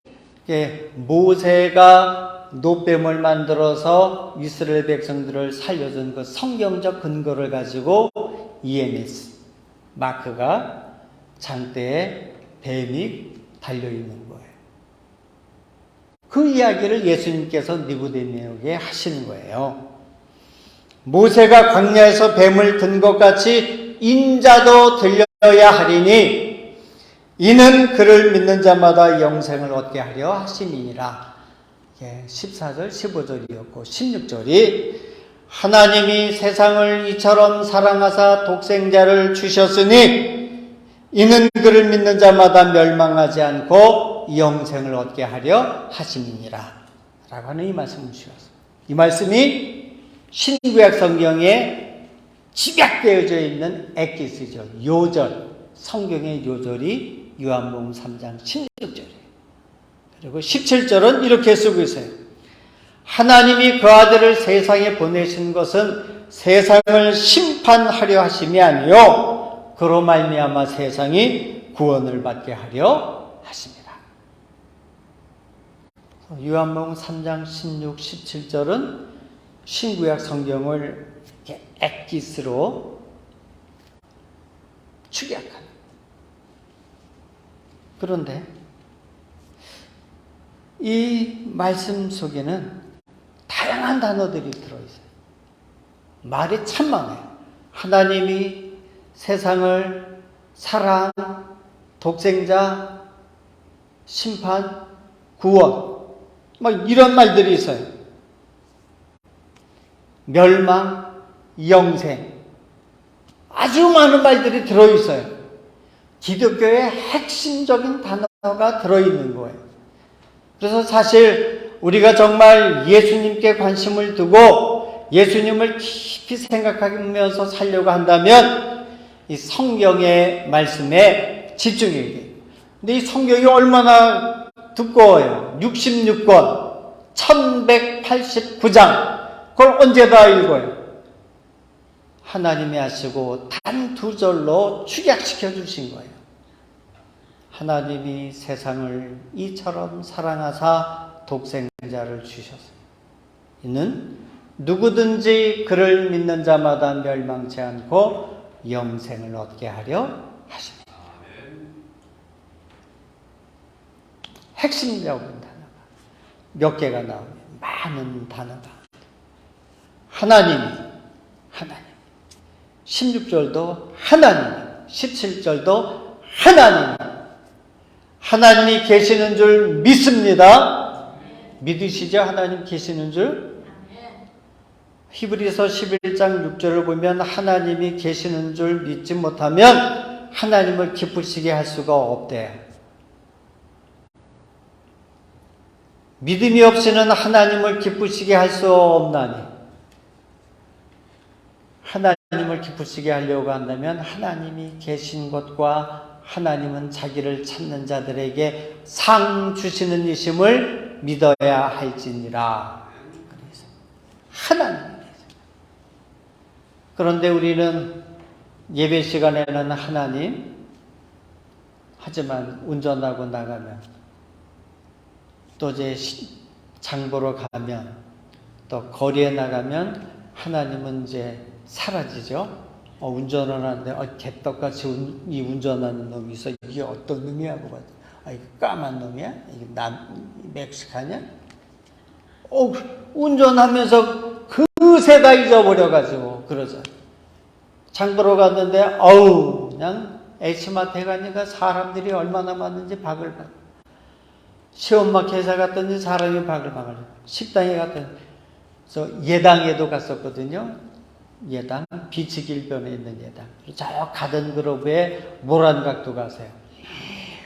[SPEAKER 4] 모세가 놋뱀을 만들어서 이스라엘 백성들을 살려준 그 성경적 근거를 가지고 EMS 마크가 장대에 뱀이 달려있는 거예요. 그 이야기를 예수님께서 니고데모에게 하시는 거예요. 모세가 광야에서 뱀을 든 것 같이 인자도 들려야 하리니 이는 그를 믿는 자마다 영생을 얻게 하려 하심이니라. 14절 15절이었고 16절이 하나님이 세상을 이처럼 사랑하사 독생자를 주셨으니 이는 그를 믿는 자마다 멸망하지 않고 영생을 얻게 하려 하심이니라 라고 하는 이 말씀을 주셨습니다. 이 말씀이 신구약 성경에 집약되어져 있는 엑기스죠. 요절, 성경의 요절이 요한복음 3장 16절이에요. 그리고 17절은 이렇게 쓰고 있어요. 하나님이 그 아들을 세상에 보내신 것은 세상을 심판하려 하심이 아니요 그로 말미암아 세상이 구원을 받게 하려 하십니다. 요한복음 3장 16, 17절은 신구약 성경을 이렇게 엑기스로 축약합니다. 그런데 이 말씀 속에는 다양한 단어들이 들어있어요. 말이 참 많아요. 하나님이 세상을 사랑, 독생자, 심판, 구원 막 이런 말들이 있어요. 멸망, 영생 아주 많은 말들이 들어있어요. 기독교의 핵심적인 단어가 들어있는 거예요. 그래서 사실 우리가 정말 예수님께 관심을 두고 예수님을 깊이 생각하면서 살려고 한다면 이 성경의 말씀에 집중해야 돼요. 근데 이 성경이 얼마나 두꺼워요. 66권, 1189장. 그걸 언제 다 읽어요? 하나님이 하시고 단 두 절로 축약시켜 주신 거예요. 하나님이 세상을 이처럼 사랑하사 독생자를 주셨어요. 이는 누구든지 그를 믿는 자마다 멸망치 않고 영생을 얻게 하려 하십니다. 핵심적인 단어가 몇 개가 나오면 많은 단어가 하나님 16절도 하나님 17절도 하나님이 계시는 줄 믿습니다. 믿으시죠? 하나님 계시는 줄? 히브리서 11장 6절을 보면 하나님이 계시는 줄 믿지 못하면 하나님을 기쁘시게 할 수가 없대요. 믿음이 없이는 하나님을 기쁘시게 할 수 없나니 하나님을 기쁘시게 하려고 한다면 하나님이 계신 것과 하나님은 자기를 찾는 자들에게 상 주시는 이심을 믿어야 할지니라. 하나님. 그런데 우리는 예배 시간에는 하나님, 하지만 운전하고 나가면 또 이제 장 보러 가면 또 거리에 나가면 하나님은 이제 사라지죠. 운전을 하는데 개떡같이 이 운전하는 놈이 있어. 이게 어떤 놈이야? 그거 이거 까만 놈이야? 이게 멕시카냐? 운전하면서 그새 다 잊어버려가지고 그러죠. 장 보러 갔는데 그냥 H마트에 가니까 사람들이 얼마나 많은지 바글바글. 시엄마켓에 갔더니 사람이 바글바글. 식당에 갔더니 예당에도 갔었거든요. 예당, 비치길변에 있는 예당. 저 가든그로브에 모란각도 가세요.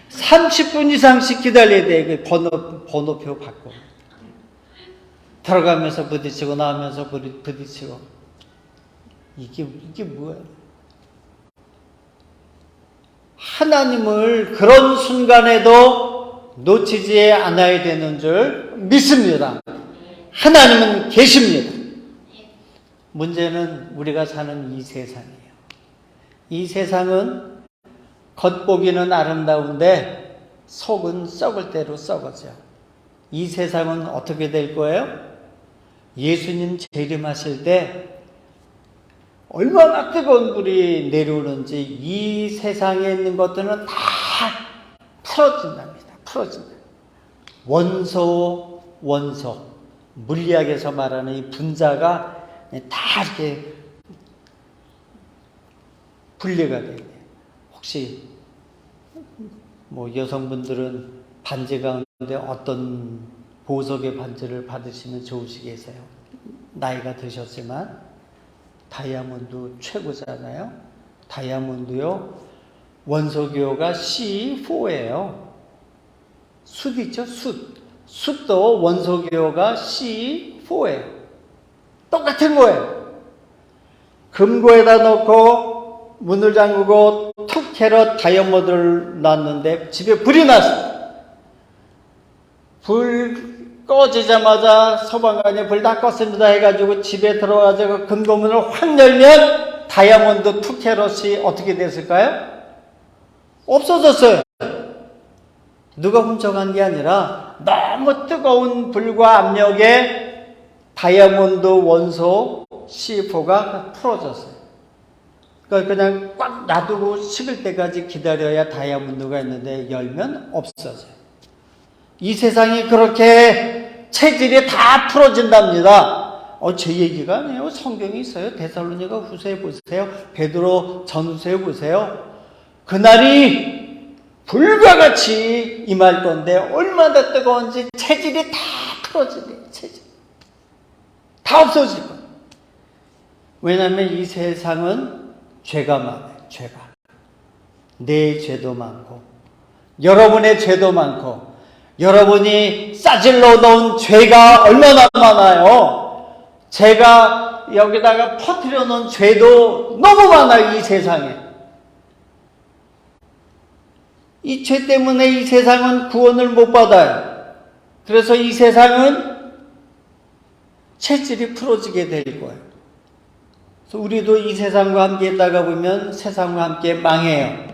[SPEAKER 4] 30분 이상씩 기다려야 돼. 번호표 받고. 들어가면서 부딪히고 나오면서 부딪히고. 이게 뭐야? 하나님을 그런 순간에도 놓치지 않아야 되는 줄 믿습니다. 하나님은 계십니다. 문제는 우리가 사는 이 세상이에요. 이 세상은 겉보기는 아름다운데 속은 썩을 대로 썩어져. 이 세상은 어떻게 될 거예요? 예수님 재림하실 때 얼마나 뜨거운 불이 내려오는지 이 세상에 있는 것들은 다 풀어진답니다. 풀어진다. 원소. 물리학에서 말하는 이 분자가 다 이렇게 분리가 돼요. 혹시 여성분들은 반지 가운데 어떤 보석의 반지를 받으시면 좋으시겠어요? 나이가 드셨지만 다이아몬드 최고잖아요. 다이아몬드요. 원소기호가 C4예요. 숯 있죠? 숯도 원소기호가 C4예요. 똑같은 거예요. 금고에다 넣고 문을 잠그고 툭 캐럿 다이아몬드를 놨는데 집에 불이 났어요. 불 꺼지자마자 소방관이 불 다 껐습니다 해가지고 집에 들어가서 금고문을 확 열면 다이아몬드 투캐럿이 어떻게 됐을까요? 없어졌어요. 누가 훔쳐간 게 아니라 너무 뜨거운 불과 압력에 다이아몬드 원소 C4가 풀어졌어요. 그러니까 그냥 꽉 놔두고 식을 때까지 기다려야 다이아몬드가 있는데 열면 없어져요. 이 세상이 그렇게 체질이 다 풀어진답니다. 제 얘기가 아니에요. 성경이 있어요. 데살로니가 후서에 보세요. 베드로 전후서에 보세요. 그날이 불과 같이 임할 건데 얼마나 뜨거운지 체질이 다 풀어지네요. 체질 다 없어질 거예요. 왜냐하면 이 세상은 죄가 많아요. 죄가 내 죄도 많고 여러분의 죄도 많고 여러분이 싸질러 놓은 죄가 얼마나 많아요. 제가 여기다가 퍼뜨려 놓은 죄도 너무 많아요. 이 세상에. 이 죄 때문에 이 세상은 구원을 못 받아요. 그래서 이 세상은 체질이 풀어지게 될 거예요. 그래서 우리도 이 세상과 함께 있다가 보면 세상과 함께 망해요.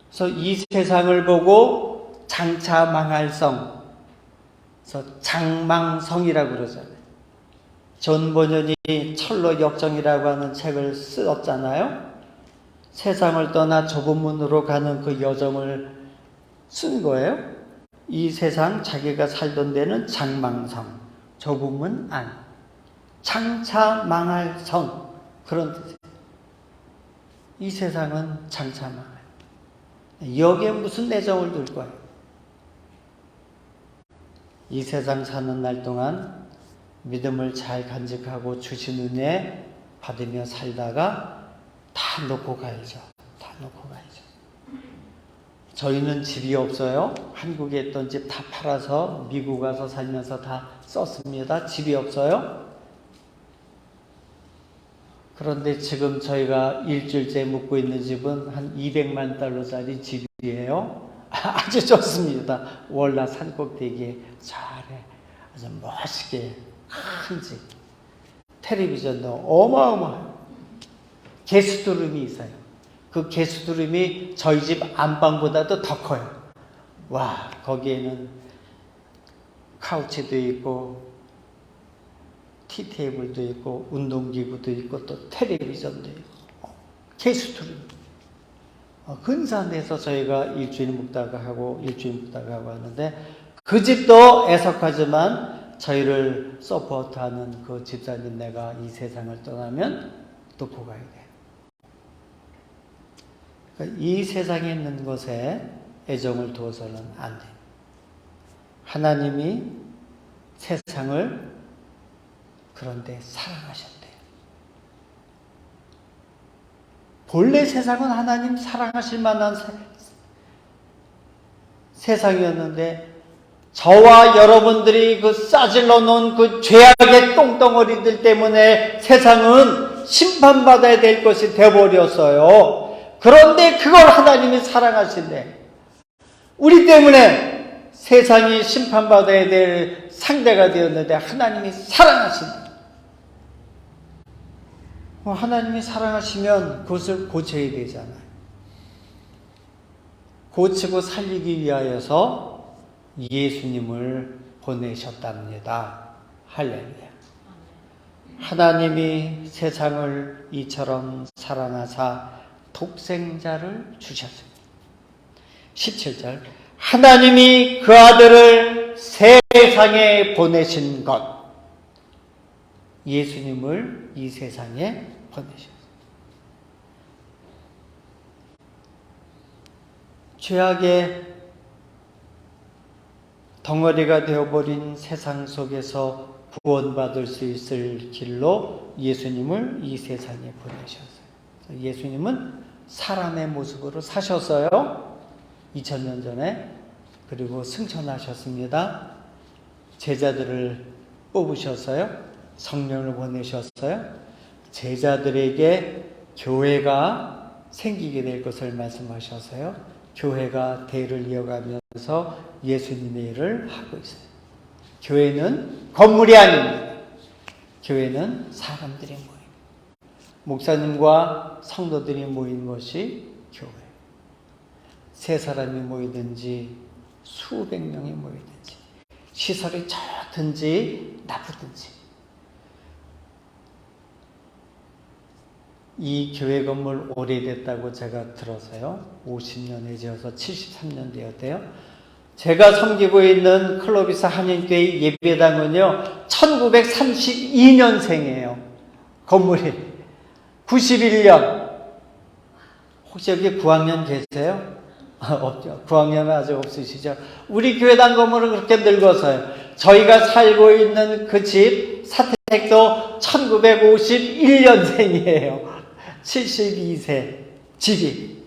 [SPEAKER 4] 그래서 이 세상을 보고 장차 망할 성, 그래서 장망성이라고 그러잖아요. 존 번연이 철로 역정이라고 하는 책을 썼잖아요. 세상을 떠나 좁은 문으로 가는 그 여정을 쓴 거예요. 이 세상 자기가 살던 데는 장망성, 좁은 문 안, 장차 망할 성, 그런 뜻이에요. 이 세상은 장차 망할. 여기에 무슨 내정을 둘 거예요? 이 세상 사는 날 동안 믿음을 잘 간직하고 주신 은혜 받으며 살다가 다 놓고 가야죠. 다 놓고 가야죠. 저희는 집이 없어요. 한국에 있던 집 다 팔아서 미국 가서 살면서 다 썼습니다. 집이 없어요. 그런데 지금 저희가 일주일째 묵고 있는 집은 한 200만 달러짜리 집이에요. 아주 좋습니다. 월라 산꼭대기에 잘해 아주 멋있게 큰 집. 텔레비전도 어마어마해요. 게스트룸이 있어요. 그 게스트룸이 저희 집 안방보다도 더 커요. 와, 거기에는 카우치도 있고 티테이블도 있고 운동기구도 있고 또 텔레비전도 있고 게스트룸. 근사한 데서 저희가 일주일 묵다가 하고 하는데 그 집도 애석하지만 저희를 서포트하는 그 집사님네가 이 세상을 떠나면 놓고 가야 돼요. 그러니까 이 세상에 있는 것에 애정을 두어서는 안 돼요. 하나님이 세상을 그런데 사랑하셨대요. 본래 세상은 하나님 사랑하실 만한 세상이었는데 저와 여러분들이 그 싸질러 놓은 그 죄악의 똥덩어리들 때문에 세상은 심판받아야 될 것이 되어버렸어요. 그런데 그걸 하나님이 사랑하신대. 우리 때문에 세상이 심판받아야 될 상대가 되었는데 하나님이 사랑하신대. 하나님이 사랑하시면 그것을 고쳐야 되잖아요. 고치고 살리기 위하여서 예수님을 보내셨답니다. 할렐루야. 하나님이 세상을 이처럼 사랑하사 독생자를 주셨습니다. 17절 하나님이 그 아들을 세상에 보내신 것, 예수님을 이 세상에 보내셨습니다. 죄악의 덩어리가 되어버린 세상 속에서 구원받을 수 있을 길로 예수님을 이 세상에 보내셨어요. 예수님은 사람의 모습으로 사셨어요. 2000년 전에. 그리고 승천하셨습니다. 제자들을 뽑으셨어요. 성령을 보내셨어요. 제자들에게 교회가 생기게 될 것을 말씀하셨어요. 교회가 대를 이어가면서 하면서 예수님의 일을 하고 있어요. 교회는 건물이 아닙니다. 교회는 사람들이 모여요. 목사님과 성도들이 모인 것이 교회. 세 사람이 모이든지 수백 명이 모이든지 시설이 좋든지 나쁘든지 이 교회 건물 오래됐다고 제가 들어서요. 50년에 지어서 73년 되었대요. 제가 섬기고 있는 클로비스 한인교회 예배당은요 1932년생이에요. 건물이 91년. 혹시 여기 9학년 계세요? 없죠. 9학년은 아직 없으시죠? 우리 교회당 건물은 그렇게 늙어서요. 저희가 살고 있는 그 집 사택도 1951년생이에요. 72세 집이.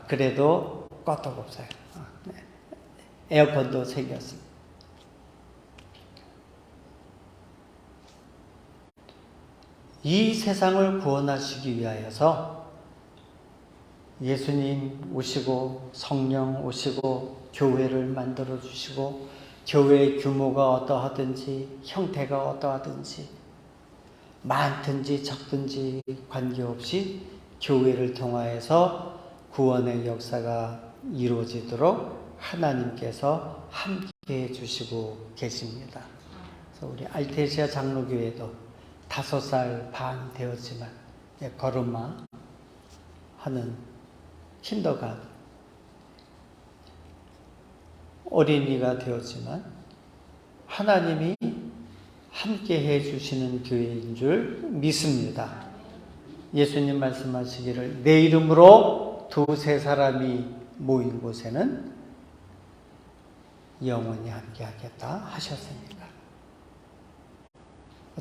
[SPEAKER 4] 그래도 껐떡없어요. 네. 에어컨도 생겼습니다. 이 세상을 구원하시기 위하여서 예수님 오시고 성령 오시고 교회를 만들어 주시고 교회의 규모가 어떠하든지 형태가 어떠하든지 많든지 적든지 관계없이 교회를 통하여서 구원의 역사가 이루어지도록 하나님께서 함께해 주시고 계십니다. 그래서 우리 알테시아 장로교회도 5살 반 되었지만 걸음마 하는 킨더가든 어린이가 되었지만 하나님이 함께 해주시는 교회인 줄 믿습니다. 예수님 말씀하시기를 내 이름으로 2-3 사람이 모인 곳에는 영원히 함께 하겠다 하셨습니다.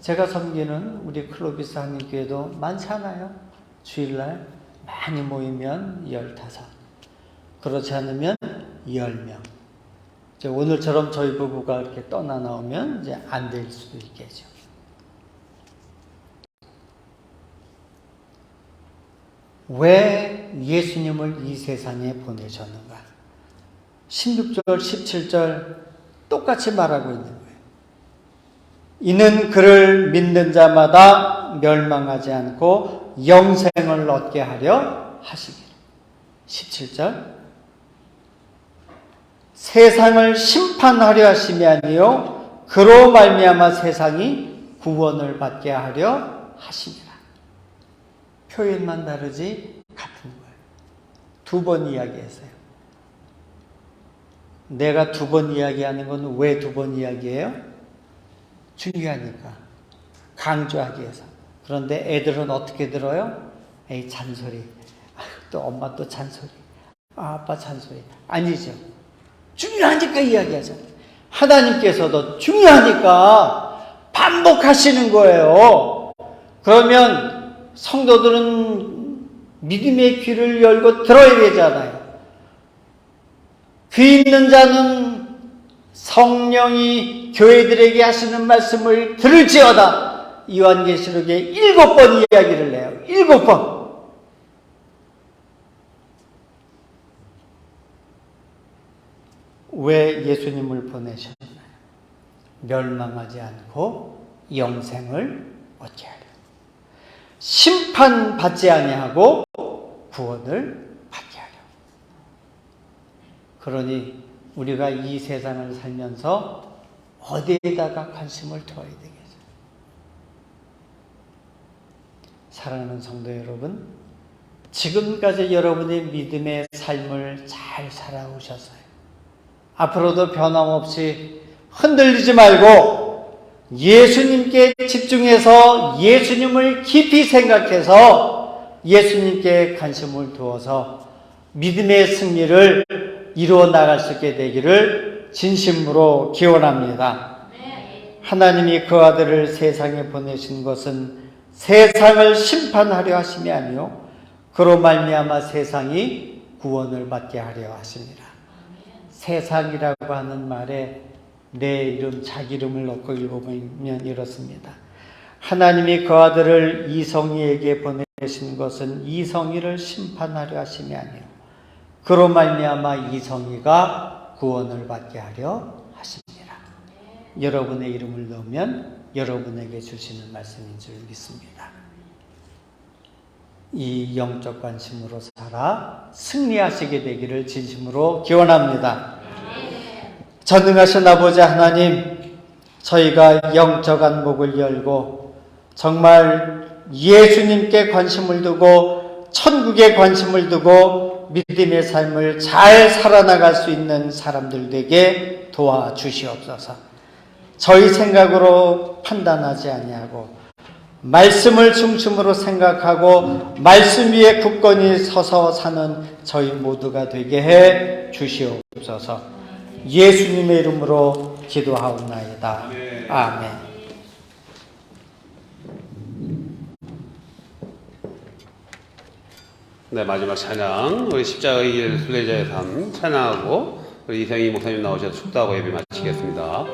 [SPEAKER 4] 제가 섬기는 우리 클로비스 한인교회도 많지 않아요. 주일날 많이 모이면 15, 그렇지 않으면 10명. 오늘처럼 저희 부부가 이렇게 떠나 나오면 이제 안 될 수도 있겠죠. 왜 예수님을 이 세상에 보내셨는가? 16절, 17절 똑같이 말하고 있는 거예요. 이는 그를 믿는 자마다 멸망하지 않고 영생을 얻게 하려 하시기를. 17절 세상을 심판하려 하심이 아니요 그로 말미암아 세상이 구원을 받게 하려 하심이라. 표현만 다르지 같은 거예요. 2번 이야기했어요. 내가 2번 이야기하는 건 왜 2번 이야기해요? 중요하니까. 강조하기 위해서. 그런데 애들은 어떻게 들어요? 에이, 잔소리. 또 엄마 또 잔소리. 아빠 잔소리. 아니죠. 중요하니까 이야기하잖아요. 하나님께서도 중요하니까 반복하시는 거예요. 그러면 성도들은 믿음의 귀를 열고 들어야 되잖아요. 귀 있는 자는 성령이 교회들에게 하시는 말씀을 들을지어다. 요한계시록에 7번 이야기를 해요. 7번. 왜 예수님을 보내셨나요? 멸망하지 않고 영생을 얻게 하려. 심판받지 아니하고 구원을 받게 하려. 그러니 우리가 이 세상을 살면서 어디에다가 관심을 두어야 되겠어요? 사랑하는 성도 여러분, 지금까지 여러분의 믿음의 삶을 잘 살아오셨어요. 앞으로도 변함없이 흔들리지 말고 예수님께 집중해서 예수님을 깊이 생각해서 예수님께 관심을 두어서 믿음의 승리를 이루어 나갈 수 있게 되기를 진심으로 기원합니다. 하나님이 그 아들을 세상에 보내신 것은 세상을 심판하려 하심이 아니요 그로 말미암아 세상이 구원을 받게 하려 하십니다. 세상이라고 하는 말에 내 이름, 자기 이름을 넣고 읽어보면 이렇습니다. 하나님이 그 아들을 이성이에게 보내신 것은 이성이를 심판하려 하심이 아니요 그로 말미암아 이 성의가 구원을 받게 하려 하십니다. 여러분의 이름을 넣으면 여러분에게 주시는 말씀인 줄 믿습니다. 이 영적 관심으로 살아 승리하시게 되기를 진심으로 기원합니다. 전능하신 아버지 하나님, 저희가 영적 안목을 열고 정말 예수님께 관심을 두고 천국에 관심을 두고 믿음의 삶을 잘 살아나갈 수 있는 사람들 되게 도와주시옵소서. 저희 생각으로 판단하지 아니하고 말씀을 중심으로 생각하고 말씀 위에 굳건히 서서 사는 저희 모두가 되게 해 주시옵소서. 예수님의 이름으로 기도하옵나이다. 아멘.
[SPEAKER 1] 네, 마지막 찬양, 우리 십자가의 길 순례자의 삶 찬양하고 우리 이생희 목사님 나오셔서 축도하고 예배 마치겠습니다.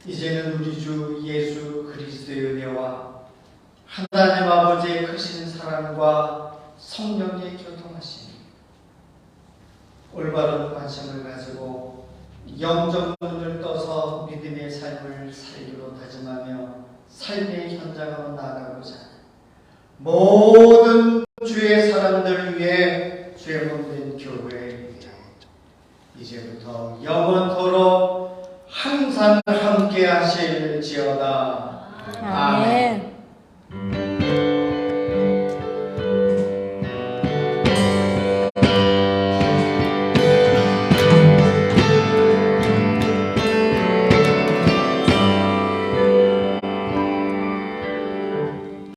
[SPEAKER 4] 이제는 우리 주 예수 그리스도의 은혜와 하나님 아버지의 크신 사랑과 성령의 교통하심, 올바른 관심을 가지고 영적 눈을 떠서 믿음의 삶을 살기로 다짐하며 삶의 현장으로 나아가고자 하는 모든 주의 사람들 위해 주의 몸된 교회에 위하여 이제부터 영원토록 항상 함께 하실지어다.